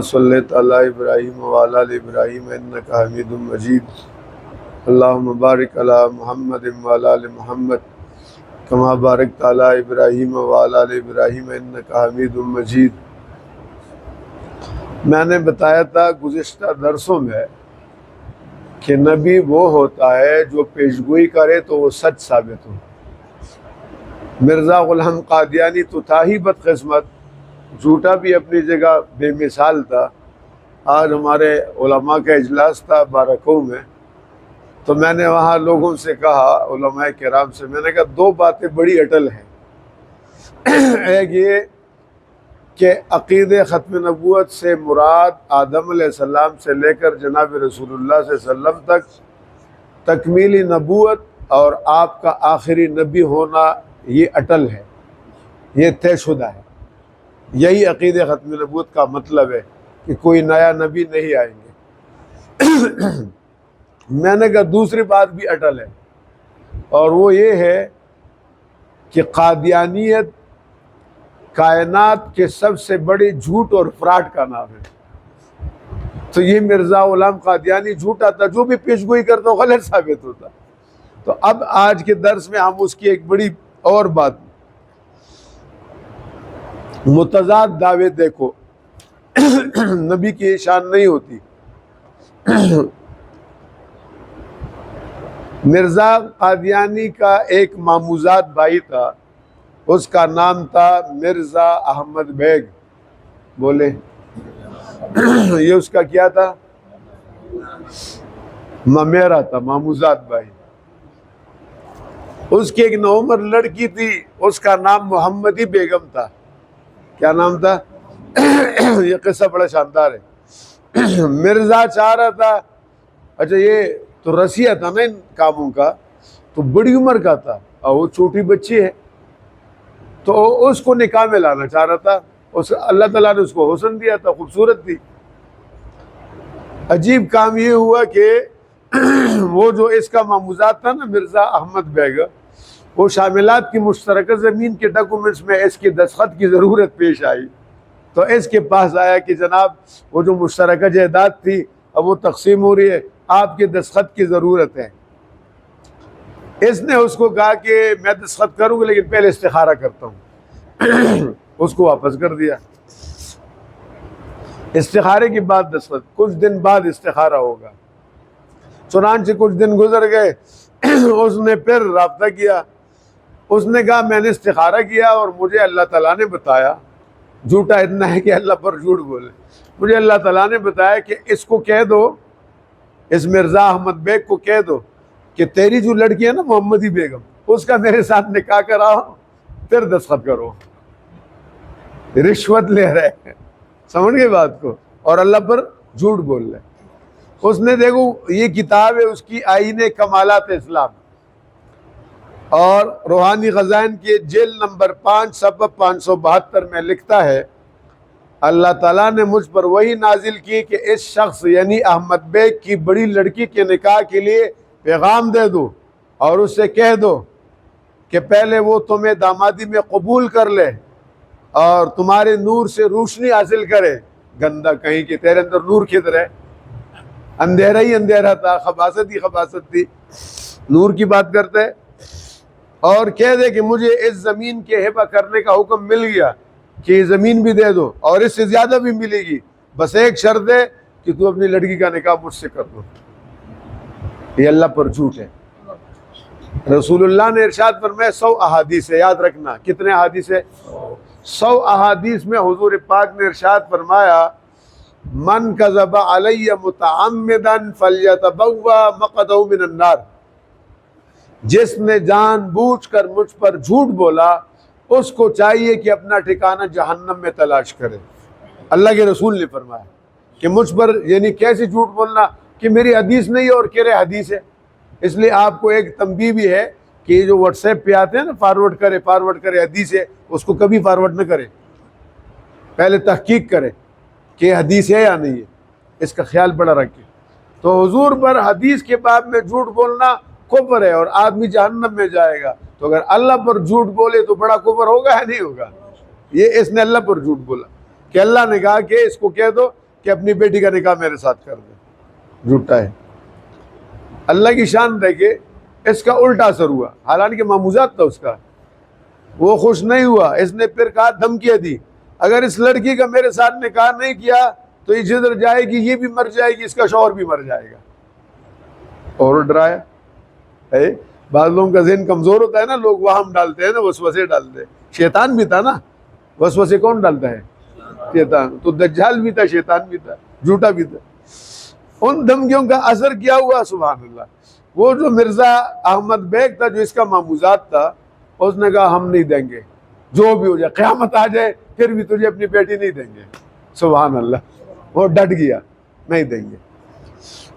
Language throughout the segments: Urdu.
صلی علی ابراہیم وعلی آل ابراہیم انک حمید مجید اللہم بارک علی محمد وعلی آل محمد کما بارکت علی ابراہیم وعلی آل ابراہیم انک حمید مجید۔ میں نے بتایا تھا گزشتہ درسوں میں کہ نبی وہ ہوتا ہے جو پیشگوئی کرے تو وہ سچ ثابت ہو۔ مرزا غلام قادیانی تو تھا ہی بدقسمت، جھوٹا بھی اپنی جگہ بے مثال تھا۔ آج ہمارے علماء کا اجلاس تھا بارکوں میں، تو میں نے وہاں لوگوں سے کہا، علماء کرام سے، میں نے کہا دو باتیں بڑی اٹل ہیں۔ ایک یہ کہ عقید ختم نبوت سے مراد آدم علیہ السلام سے لے کر جناب رسول اللہ صلی اللہ علیہ وسلم تک تکمیلی نبوت اور آپ کا آخری نبی ہونا یہ اٹل ہے، یہ طے شدہ ہے۔ یہی عقید ختم نبوت کا مطلب ہے کہ کوئی نیا نبی نہیں آئیں گے۔ میں نے کہا دوسری بات بھی اٹل ہے، اور وہ یہ ہے کہ قادیانیت کائنات کے سب سے بڑی جھوٹ اور فراڈ کا نام ہے۔ تو یہ مرزا غلام قادیانی جھوٹا تھا، جو بھی پیشگوئی کرتا غلط ثابت ہوتا۔ تو اب آج کے درس میں ہم اس کی ایک بڑی اور بات، متضاد دعوے دیکھو، نبی کی شان نہیں ہوتی۔ مرزا قادیانی کا ایک ماموزاد بھائی تھا، اس کا نام تھا مرزا احمد بیگ۔ بولے یہ اس کا کیا تھا؟ ممیرا تھا، ماموزاد بھائی۔ اس کی ایک نوعمر لڑکی تھی، اس کا نام محمدی بیگم تھا۔ کیا نام تھا؟ یہ قصہ بڑا شاندار ہے۔ مرزا چاہ رہا تھا، اچھا یہ تو رسیہ تھا نا ان کاموں کا، تو بڑی عمر کا تھا اور وہ چھوٹی بچی ہے، تو اس کو نکاح میں لانا چاہ رہا تھا۔ اللہ تعالیٰ نے اس کو حسن دیا تھا، خوبصورت تھی۔ عجیب کام یہ ہوا کہ وہ جو اس کا ماموزاد تھا نا مرزا احمد بیگ، وہ شاملات کی مشترکہ زمین کے ڈاکومنٹس میں اس کی دستخط کی ضرورت پیش آئی، تو اس کے پاس آیا کہ جناب وہ جو مشترکہ جائیداد تھی اب وہ تقسیم ہو رہی ہے، آپ کے دستخط کی ضرورت ہے۔ اس نے اس کو کہا کہ میں دستخط کروں گا لیکن پہلے استخارہ کرتا ہوں۔ اس کو واپس کر دیا۔ استخارے کے بعد دستخط، کچھ دن بعد استخارہ ہوگا۔ چنانچہ کچھ دن گزر گئے، اس نے پھر رابطہ کیا۔ اس نے کہا میں نے استخارہ کیا اور مجھے اللہ تعالیٰ نے بتایا، جھوٹا اتنا ہے کہ اللہ پر جھوٹ بولے، مجھے اللہ تعالیٰ نے بتایا کہ اس کو کہہ دو، اس مرزا احمد بیگ کو کہہ دو کہ تیری جو لڑکی ہے نا محمدی بیگم، اس کا میرے ساتھ نکاح کراؤ پھر دستخط کرو۔ رشوت لے رہے ہیں، سمجھ گئے بات کو، اور اللہ پر جھوٹ بول رہے۔ اس نے دیکھو یہ کتاب ہے اس کی، آئین کمالات اسلام، اور روحانی خزائن کے جلد نمبر 5 صفحہ 572 میں لکھتا ہے، اللہ تعالیٰ نے مجھ پر وہی نازل کی کہ اس شخص یعنی احمد بیگ کی بڑی لڑکی کے نکاح کے لیے پیغام دے دو اور اس سے کہہ دو کہ پہلے وہ تمہیں دامادی میں قبول کر لے اور تمہارے نور سے روشنی حاصل کرے۔ گندا کہیں کہ تیرے اندر نور کدھر ہے؟ اندھیرا ہی اندھیرا تھا، خباثت ہی خباثت تھی، نور کی بات کرتے۔ اور کہہ دے کہ مجھے اس زمین کے ہبہ کرنے کا حکم مل گیا کہ یہ زمین بھی دے دو اور اس سے زیادہ بھی ملے گی، بس ایک شرط ہے کہ تو اپنی لڑکی کا نکاح مجھ سے کر دو۔ یہ اللہ پر جھوٹ ہے۔ رسول اللہ نے ارشاد فرمایا 100 احادیث ہے، یاد رکھنا کتنے احادیث ہے؟ 100 احادیث میں حضور پاک نے ارشاد فرمایا من کذب علی متعمدا فلیتبوأ مقعدہ من النار، جس نے جان بوجھ کر مجھ پر جھوٹ بولا اس کو چاہیے کہ اپنا ٹھکانہ جہنم میں تلاش کرے۔ اللہ کے رسول نے فرمایا کہ مجھ پر، یعنی کیسے جھوٹ بولنا کہ میری حدیث نہیں ہے اور کہہ رہے حدیث ہے۔ اس لیے آپ کو ایک تنبیہ بھی ہے کہ یہ جو واٹس ایپ پہ آتے ہیں نا فارورڈ کرے حدیث ہے، اس کو کبھی فارورڈ نہ کرے، پہلے تحقیق کرے کہ حدیث ہے یا نہیں ہے، اس کا خیال بڑا رکھے۔ تو حضور پر حدیث کے باب میں جھوٹ بولنا کفر ہے اور آدمی جہنم میں جائے گا۔ تو اگر اللہ پر جھوٹ بولے تو بڑا کفر ہوگا یا نہیں ہوگا؟ یہ اس نے اللہ پر جھوٹ بولا کہ اللہ نے کہا کہ اس کو کہہ دو کہ اپنی بیٹی کا نکاح میرے ساتھ کر دے، جھوٹا ہے۔ اللہ کی شان دیکھے، اس کا الٹا اثر ہوا، حالانکہ معموزات تھا اس کا، وہ خوش نہیں ہوا، اس نے پھر کہا، دھمکیاں دی، اگر اس لڑکی کا میرے ساتھ نکاح نہیں کیا تو یہ جدھر جائے گی یہ بھی مر جائے گی، اس کا شوہر بھی مر جائے گا، اور ڈرایا۔ بعض لوگوں کا ذہن کمزور ہوتا ہے نا، لوگ وہم ڈالتے ہیں نا، وسوسے ڈالتے ہیں۔ شیطان بھی تھا نا، وسوسے کون ڈالتا ہے؟ شیطان۔ تو دجال بھی تھا، شیطان بھی تھا، جھوٹا بھی تھا۔ ان دھمکیوں کا اثر کیا ہوا؟ سبحان اللہ۔ وہ جو مرزا احمد بیگ تھا، جو اس کا معموزات تھا، اس نے کہا ہم نہیں دیں گے، جو بھی ہو جائے، قیامت آ جائے پھر بھی تجھے اپنی بیٹی نہیں دیں گے۔ سبحان اللہ، وہ ڈٹ گیا، نہیں دیں گے۔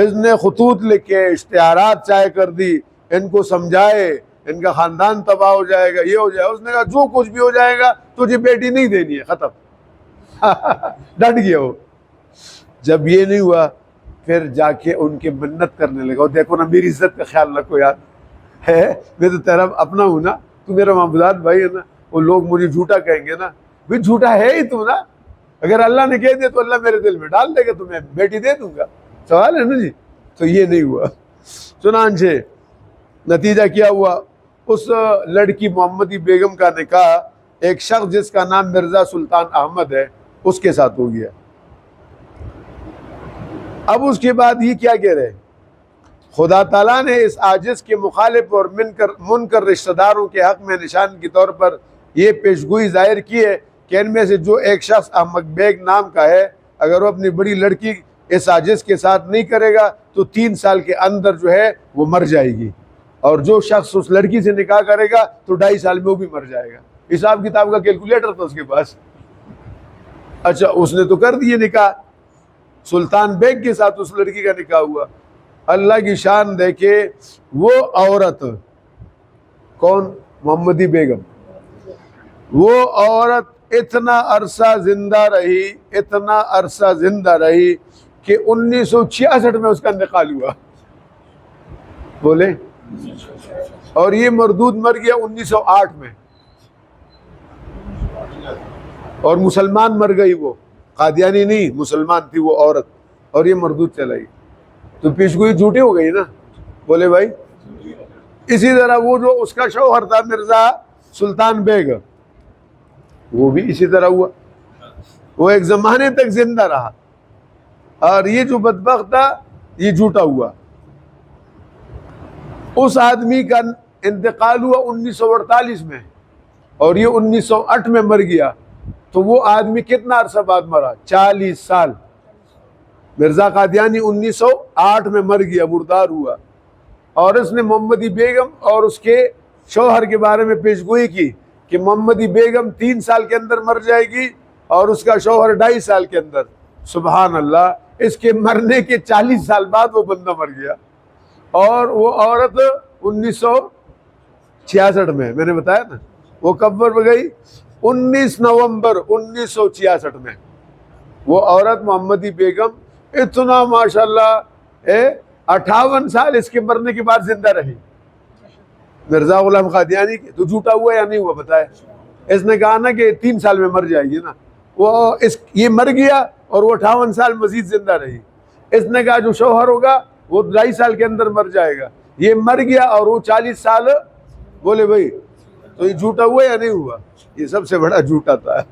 اس نے خطوط لکھے، اشتہارات چائے کر دی، ان کو سمجھائے ان کا خاندان تباہ ہو جائے گا، یہ ہو جائے۔ اس نے کہا جو کچھ بھی ہو جائے گا تجھے بیٹی نہیں دینی ہے، ختم۔ ڈٹ گیا وہ۔ جب یہ نہیں ہوا پھر جا کے ان کی منت کرنے لگا، دیکھو نا، میری عزت کا خیال رکھو یار، ہے میں تو تیرا اپنا ہوں نا، تو میرا معبودات بھائی ہے نا، وہ لوگ مجھے جھوٹا کہیں گے نا، بھی جھوٹا ہے ہی تو نا، اگر اللہ نے کہہ دیا تو اللہ میرے دل میں ڈال دے گا، تمہیں بیٹی دے دوں گا، سوال ہے نا جی۔ تو یہ نہیں ہوا۔ چنانچہ نتیجہ کیا ہوا؟ اس لڑکی محمدی بیگم کا نکاح ایک شخص جس کا نام مرزا سلطان احمد ہے اس کے ساتھ ہو گیا۔ اب اس کے بعد یہ کیا کہہ رہے؟ خدا تعالیٰ نے اس عاجز کے مخالف اور منکر رشتہ داروں کے حق میں نشان کے طور پر یہ پیشگوئی ظاہر کی ہے کہ ان میں سے جو ایک شخص احمد بیگ نام کا ہے، اگر وہ اپنی بڑی لڑکی اس عاجز کے ساتھ نہیں کرے گا تو 3 سال کے اندر جو ہے وہ مر جائے گی، اور جو شخص اس لڑکی سے نکاح کرے گا تو 2.5 سال میں وہ بھی مر جائے گا۔ حساب کتاب کا کیلکولیٹر تھا اس کے پاس۔ اچھا، اس نے تو کر دیے نکاح، سلطان بیگ کے ساتھ اس لڑکی کا نکاح ہوا۔ اللہ کی شان دیکھے، وہ عورت کون؟ محمدی بیگم۔ وہ عورت اتنا عرصہ زندہ رہی، اتنا عرصہ زندہ رہی کہ 1966 میں اس کا انتقال ہوا، بولے، اور یہ مردود مر گیا 1908 میں، اور مسلمان مر گئی، وہ قادیانی نہیں، مسلمان تھی وہ عورت، اور یہ مردود چلا گئی۔ تو پیشگوئی جھوٹی ہو گئی نا، بولے بھائی۔ اسی طرح وہ جو اس کا شوہر تھا مرزا سلطان بیگ، وہ بھی اسی طرح ہوا، وہ ایک زمانے تک زندہ رہا، اور یہ جو بدبخت تھا یہ جھوٹا ہوا۔ اس آدمی کا انتقال ہوا 1948 میں، اور یہ 1908 میں مر گیا، تو وہ آدمی کتنا عرصہ بعد مرا؟ 40 سال۔ مرزا قادیانی 1908 میں مر گیا، مردار ہوا، اور اس نے محمدی بیگم اور اس کے شوہر کے بارے میں پیشگوئی کی کہ محمدی بیگم 3 سال کے اندر مر جائے گی اور اس کا شوہر 2.5 سال کے اندر۔ سبحان اللہ، اس کے مرنے کے 40 سال بعد وہ بندہ مر گیا، اور وہ عورت 1966 میں نے بتایا نا، وہ کب مر گئی؟ 19 نومبر 1966 میں۔ وہ عورت محمدی بیگم اتنا ماشاءاللہ 58 سال اس کے مرنے کے بعد زندہ رہی۔ مرزا غلام قادیانی تو جھوٹا ہوا یا نہیں ہوا بتائے؟ اس نے کہا نا کہ 3 سال میں مر جائے گی نا، یہ مر گیا اور وہ 58 سال مزید زندہ رہی۔ اس نے کہا جو شوہر ہوگا وہ 2.5 سال کے اندر مر جائے گا، یہ مر گیا اور وہ 40 سال۔ بولے بھائی، تو یہ جھوٹا ہوا یا نہیں ہوا؟ یہ سب سے بڑا جھوٹا تھا،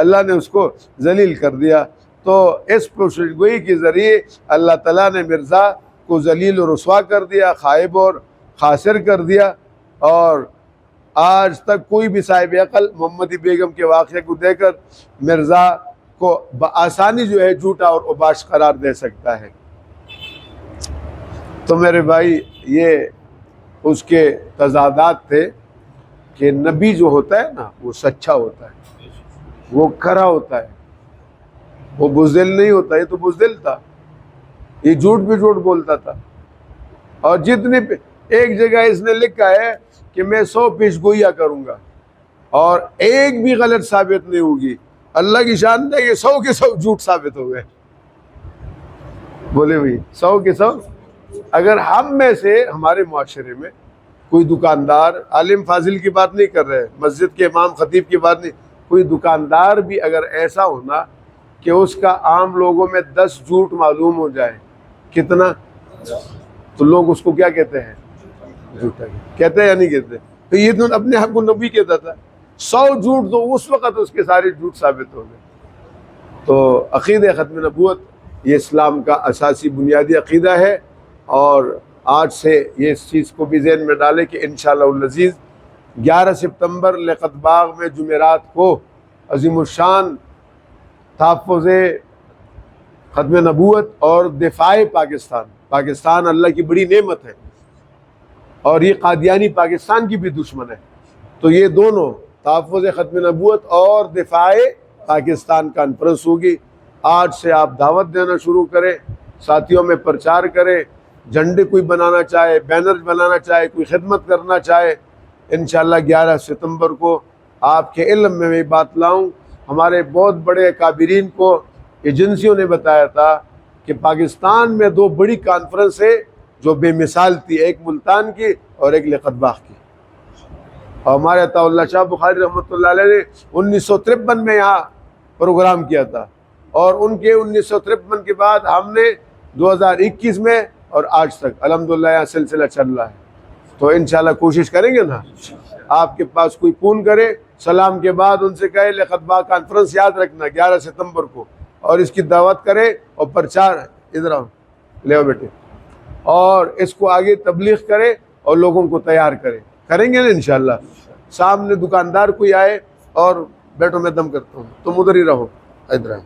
اللہ نے اس کو ذلیل کر دیا۔ تو اس پیشگوئی کے ذریعے اللہ تعالیٰ نے مرزا کو ذلیل و رسوا کر دیا، خائب اور خاسر کر دیا، اور آج تک کوئی بھی صاحب عقل محمدی بیگم کے واقعے کو دے کر مرزا کو بآسانی جو ہے جھوٹا اور اوباش قرار دے سکتا ہے۔ تو میرے بھائی، یہ اس کے تضادات تھے کہ نبی جو ہوتا ہے نا وہ سچا ہوتا ہے، وہ کھرا ہوتا ہے، وہ بزدل نہیں ہوتا۔ یہ تو بزدل تھا، یہ جھوٹ بھی جھوٹ بولتا تھا، اور جتنے ایک جگہ اس نے لکھا ہے کہ میں 100 پیشگوئیاں کروں گا اور ایک بھی غلط ثابت نہیں ہوگی۔ اللہ کی شان ہے کہ 100 کے 100 جھوٹ ثابت ہو گئے۔ بولے بھائی، 100 کے 100۔ اگر ہم میں سے ہمارے معاشرے میں کوئی دکاندار، عالم فاضل کی بات نہیں کر رہے، مسجد کے امام خطیب کی بات نہیں، کوئی دکاندار بھی اگر ایسا ہونا کہ اس کا عام لوگوں میں 10 جھوٹ معلوم ہو جائے، کتنا؟ تو لوگ اس کو کیا کہتے ہیں؟ جھوٹا کہتے ہیں یا نہیں کہتے؟ تو یہ تو اپنے حق کو نبی کہتا تھا، 100 جھوٹ تو اس وقت اس کے سارے جھوٹ ثابت ہو گئے۔ تو عقیدہ ختم نبوت یہ اسلام کا اساسی بنیادی عقیدہ ہے، اور آج سے یہ اس چیز کو بھی ذہن میں ڈالے کہ انشاءاللہ العزیز 11 سپتمبر لقت باغ میں جمعرات کو عظیم الشان تحفظ ختم نبوت اور دفاع پاکستان اللہ کی بڑی نعمت ہے، اور یہ قادیانی پاکستان کی بھی دشمن ہے، تو یہ دونوں تحفظ ختم نبوت اور دفاع پاکستان کانفرنس ہوگی۔ آج سے آپ دعوت دینا شروع کریں، ساتھیوں میں پرچار کریں، جھنڈے کوئی بنانا چاہے، بینر بنانا چاہے، کوئی خدمت کرنا چاہے، انشاءاللہ 11 ستمبر کو آپ کے علم میں میں بات لاؤں۔ ہمارے بہت بڑے اکابرین کو ایجنسیوں نے بتایا تھا کہ پاکستان میں 2 بڑی کانفرنس ہے جو بے مثال تھی، ایک ملتان کی اور ایک لقت باغ کی، اور ہمارے عطا اللہ شاہ بخاری رحمۃ اللہ علیہ نے 1953 میں یہاں پروگرام کیا تھا، اور ان کے 1953 کے بعد ہم نے 2021 میں اور آج تک الحمدللہ یہاں سلسلہ چل رہا ہے۔ تو انشاءاللہ کوشش کریں گے نا، آپ کے پاس کوئی فون کرے سلام کے بعد ان سے کہے لقت باغ کانفرنس یاد رکھنا 11 ستمبر کو، اور اس کی دعوت کرے اور پرچار ادھر آؤ لے آؤ بیٹے، اور اس کو آگے تبلیغ کرے اور لوگوں کو تیار کریں گے نا انشاءاللہ۔ سامنے دکاندار کوئی آئے اور بیٹھو میں دم کرتا ہوں، تم ادھر ہی رہو، ادھر آؤ،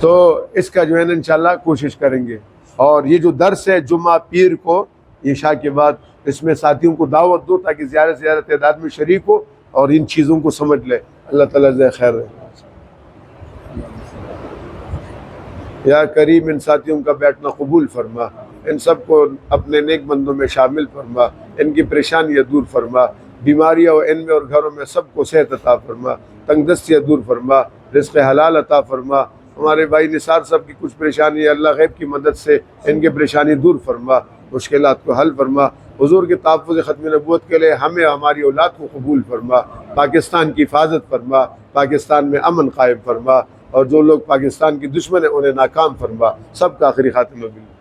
تو اس کا جو ہے نا انشاءاللہ کوشش کریں گے۔ اور یہ جو درس ہے جمعہ پیر کو عشاء کے بعد، اس میں ساتھیوں کو دعوت دو تاکہ زیادہ سے زیادہ تعداد میں شریک ہو اور ان چیزوں کو سمجھ لے۔ اللہ تعالیٰ جزائے خیر رہے۔ یا کریم ان ساتھیوں کا بیٹھنا قبول فرما، ان سب کو اپنے نیک بندوں میں شامل فرما، ان کی پریشانیاں دور فرما، بیماریاں ان میں اور گھروں میں سب کو صحت عطا فرما، تنگ دستیاں دور فرما، رزق حلال عطا فرما۔ ہمارے بھائی نثار صاحب کی کچھ پریشانی، اللہ غیب کی مدد سے ان کے پریشانی دور فرما، مشکلات کو حل فرما۔ حضور کے تحفظ ختم نبوت کے لیے ہمیں ہماری اولاد کو قبول فرما، پاکستان کی حفاظت فرما، پاکستان میں امن قائم فرما، اور جو لوگ پاکستان کی دشمن ہیں انہیں ناکام فرما۔ سب کا آخری خاتمہ بالله۔